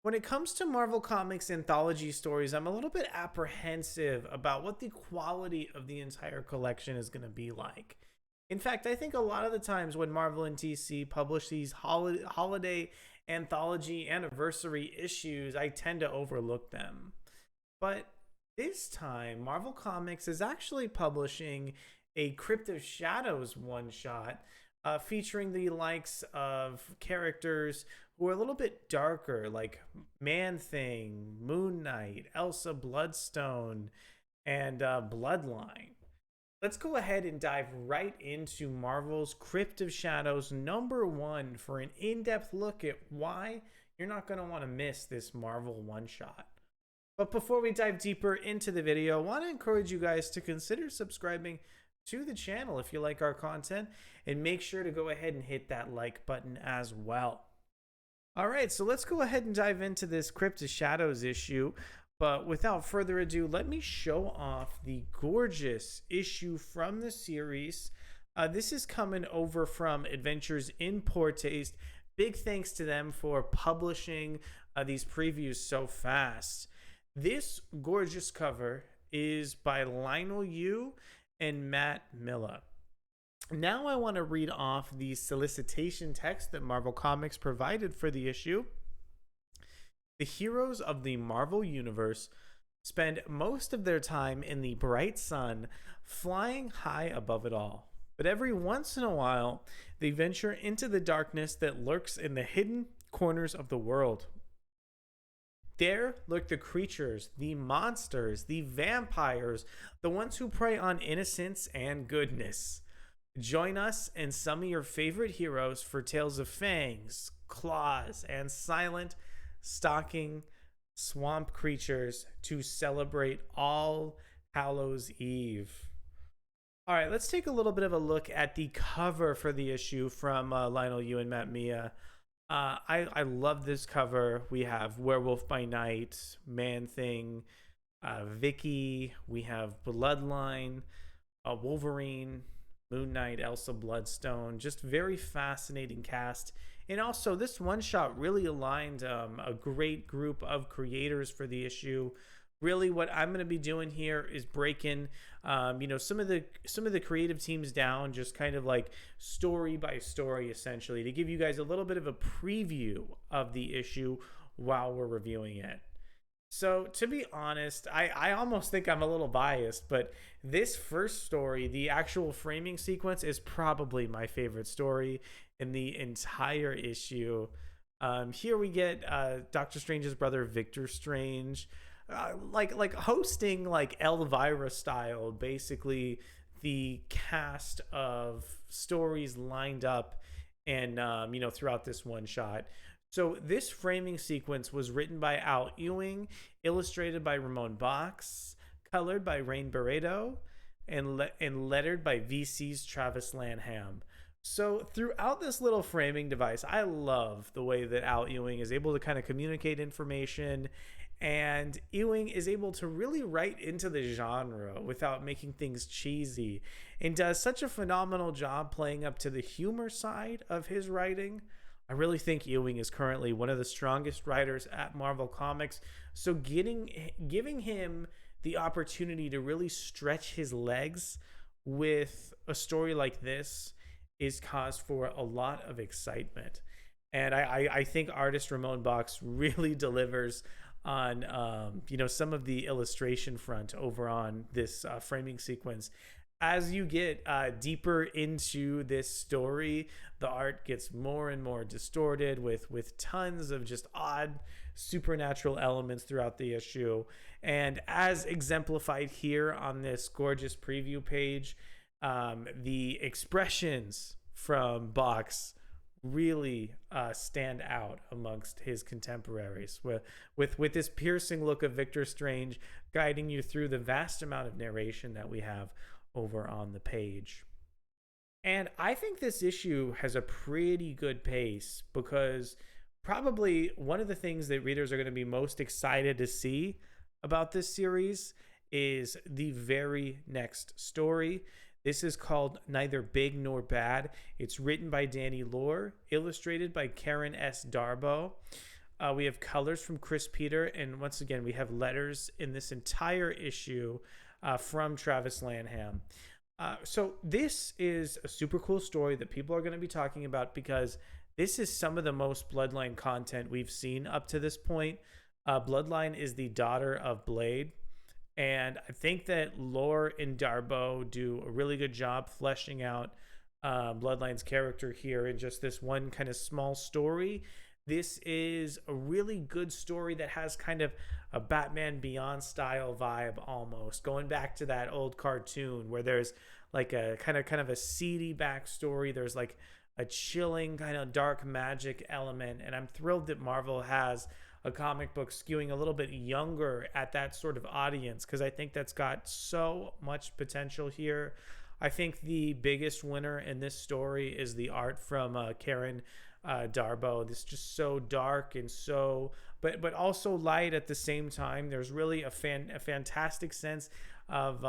When it comes to Marvel Comics anthology stories, I'm a little bit apprehensive about what the quality of the entire collection is going to be like. In fact, I think a lot of the times when Marvel and DC publish these holiday anthology anniversary issues, I tend to overlook them. But this time, Marvel Comics is actually publishing a Crypt of Shadows one shot featuring the likes of characters who are a little bit darker, like Man Thing, Moon Knight, Elsa Bloodstone, and Bloodline. Let's go ahead and dive right into Marvel's Crypt of Shadows #1 for an in-depth look at why you're not going to want to miss this Marvel one-shot. But before we dive deeper into the video, I want to encourage you guys to consider subscribing to the channel if you like our content, and make sure to go ahead and hit that like button as well. All right, so let's go ahead and dive into this Crypt of Shadows issue. But without further ado, let me show off the gorgeous issue from the series. This is coming over from Adventures in Poor Taste. Big thanks to them for publishing these previews so fast. This gorgeous cover is by Lionel Yu and Matt Miller. Now I want to read off the solicitation text that Marvel Comics provided for the issue. The heroes of the Marvel Universe spend most of their time in the bright sun, flying high above it all. But every once in a while, they venture into the darkness that lurks in the hidden corners of the world. There lurk the creatures, the monsters, the vampires, the ones who prey on innocence and goodness. Join us and some of your favorite heroes for tales of fangs, claws, and silent, stalking swamp creatures to celebrate All Hallows Eve. All right, let's take a little bit of a look at the cover for the issue from Lionel Yu and Matt Miller. I love this cover. We have Werewolf by Night, Man Thing, Vicky. We have Bloodline, Wolverine, Moon Knight, Elsa Bloodstone. Just very fascinating cast. And also, this one shot really aligned a great group of creators for the issue. Really, what I'm going to be doing here is breaking, some of the creative teams down, just kind of like story by story, essentially, to give you guys a little bit of a preview of the issue while we're reviewing it. So, to be honest, I almost think I'm a little biased, but this first story, the actual framing sequence, is probably my favorite story in the entire issue. Here we get Doctor Strange's brother, Victor Strange, like hosting like Elvira style, basically the cast of stories lined up and throughout this one shot. So this framing sequence was written by Al Ewing, illustrated by Ramon Bachs, colored by Rain Beredo, and lettered by VC's Travis Lanham. So throughout this little framing device, I love the way that Al Ewing is able to kind of communicate information, and Ewing is able to really write into the genre without making things cheesy, and does such a phenomenal job playing up to the humor side of his writing. I really think Ewing is currently one of the strongest writers at Marvel Comics. So giving him the opportunity to really stretch his legs with a story like this is cause for a lot of excitement. And I think artist Ramon Bachs really delivers on some of the illustration front over on this framing sequence. As you get deeper into this story, the art gets more and more distorted with tons of just odd supernatural elements throughout the issue. And as exemplified here on this gorgeous preview page, the expressions from Bachs really stand out amongst his contemporaries, with this piercing look of Victor Strange guiding you through the vast amount of narration that we have over on the page. And I think this issue has a pretty good pace, because probably one of the things that readers are going to be most excited to see about this series is the very next story. This is called Neither Big Nor Bad. It's written by Danny Lore, illustrated by Karen S. Darboe. We have colors from Cris Peter, and once again, we have letters in this entire issue from Travis Lanham. So this is a super cool story that people are going to be talking about because this is some of the most Bloodline content we've seen up to this point. Bloodline is the daughter of Blade, and I think that Lore and Darboe do a really good job fleshing out Bloodline's character here in just this one kind of small story. This is a really good story that has kind of a Batman Beyond style vibe, almost going back to that old cartoon where there's like a kind of a seedy backstory. There's like a chilling kind of dark magic element, and I'm thrilled that Marvel has a comic book skewing a little bit younger at that sort of audience, because I think that's got so much potential here. I think the biggest winner in this story is the art from Karen Darboe. This is just so dark and so, but also light at the same time. There's really a fantastic sense of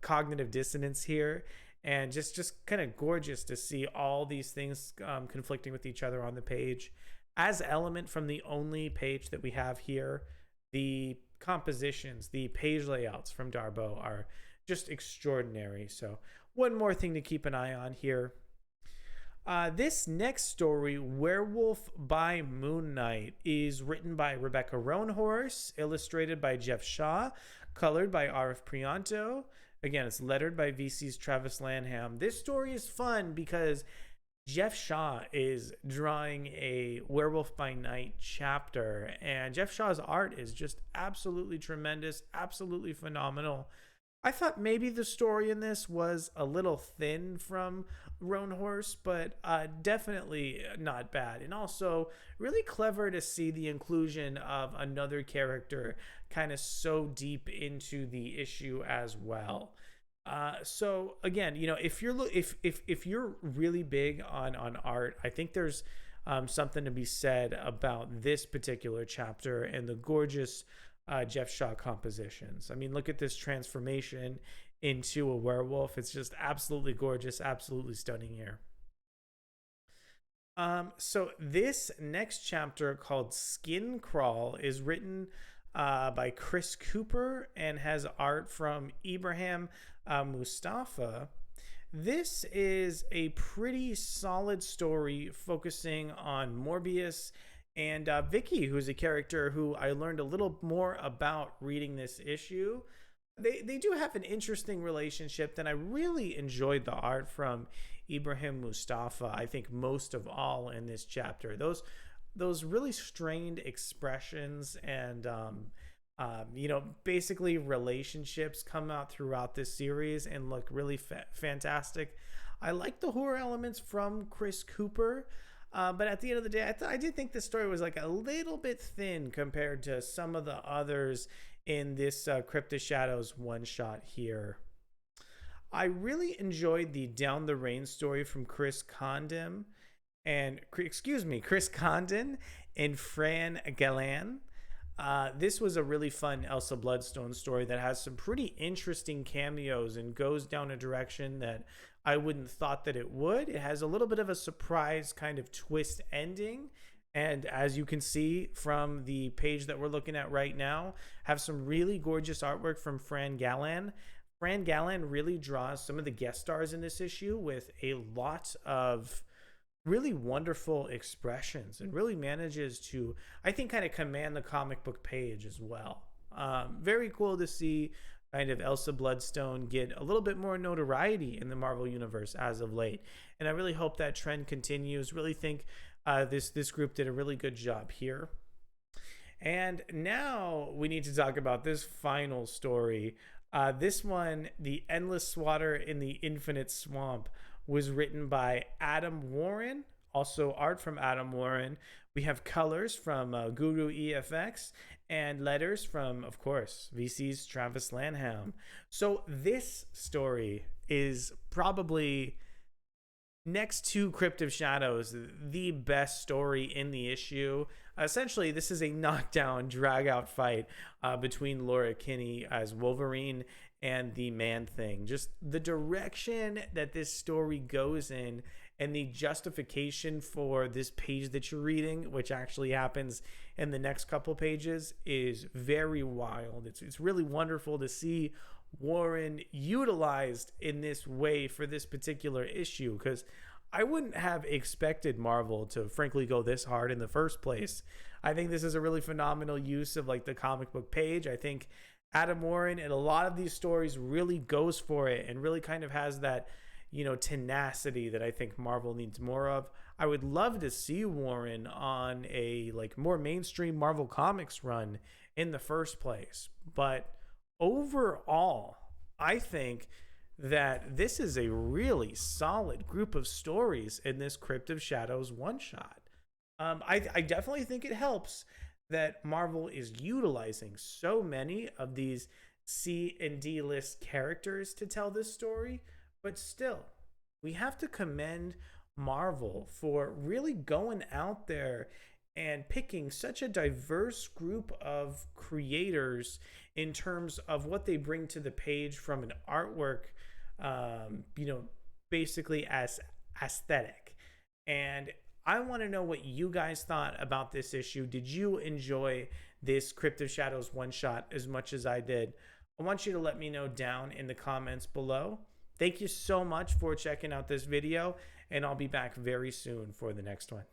cognitive dissonance here, and just kind of gorgeous to see all these things conflicting with each other on the page. As element from the only page that we have here, the compositions, the page layouts from Darboe are just extraordinary. So one more thing to keep an eye on here. This next story, Werewolf by Moonlight, is written by Rebecca Roanhorse, illustrated by Geoff Shaw, colored by Arif Prianto. Again, it's lettered by VC's Travis Lanham. This story is fun because Geoff Shaw is drawing a Werewolf by Night chapter, and Geoff Shaw's art is just absolutely tremendous, absolutely phenomenal. I thought maybe the story in this was a little thin from Roanhorse, but definitely not bad. And also really clever to see the inclusion of another character kind of so deep into the issue as well. So again, if you're really big on art, I think there's something to be said about this particular chapter and the gorgeous Geoff Shaw compositions. I mean, look at this transformation into a werewolf. It's just absolutely gorgeous, absolutely stunning here. So this next chapter, called Skin Crawl, is written by Chris Cooper and has art from Ibrahim Moustafa. This is a pretty solid story focusing on Morbius and Vicky, who's a character who I learned a little more about reading this issue. They do have an interesting relationship. Then I really enjoyed the art from Ibrahim Moustafa, I think most of all in this chapter. Those really strained expressions and basically relationships come out throughout this series and look really fantastic. I like the horror elements from Chris Cooper. But at the end of the day, I did think this story was like a little bit thin compared to some of the others in this Crypt of Shadows one-shot here. I really enjoyed the Down the Rain story from Chris Condon and Fran Galan. This was a really fun Elsa Bloodstone story that has some pretty interesting cameos and goes down a direction that I wouldn't thought that it would. It has a little bit of a surprise kind of twist ending. And as you can see from the page that we're looking at right now, have some really gorgeous artwork from Fran Galan. Fran Galan really draws some of the guest stars in this issue with a lot of really wonderful expressions and really manages to, I think, kind of command the comic book page as well. Very cool to see kind of Elsa Bloodstone get a little bit more notoriety in the Marvel Universe as of late. And I really hope that trend continues. Really think this group did a really good job here. And now we need to talk about this final story. This one, The Endless Swatter in the Infinite Swamp, was written by Adam Warren, also art from Adam Warren. We have colors from Guru-eFX and letters from, of course, VC's Travis Lanham. So this story is probably, next to Crypt of Shadows, the best story in the issue. Essentially, this is a knockdown, drag-out fight between Laura Kinney as Wolverine and the Man-Thing. Just the direction that this story goes in and the justification for this page that you're reading, which actually happens in the next couple pages, is very wild. It's really wonderful to see Warren utilized in this way for this particular issue, because I wouldn't have expected Marvel to frankly go this hard in the first place. I think this is a really phenomenal use of like the comic book page. I think Adam Warren in a lot of these stories really goes for it and really kind of has that, you know, tenacity that I think Marvel needs more of. I would love to see Warren on a like more mainstream Marvel Comics run in the first place. But overall, I think that this is a really solid group of stories in this Crypt of Shadows one-shot. I definitely think it helps that Marvel is utilizing so many of these C and D list characters to tell this story, but still, we have to commend Marvel for really going out there and picking such a diverse group of creators in terms of what they bring to the page from an artwork, you know, basically as aesthetic. And I want to know what you guys thought about this issue. Did you enjoy this Crypt of Shadows one shot as much as I did? I want you to let me know down in the comments below. Thank you so much for checking out this video, and I'll be back very soon for the next one.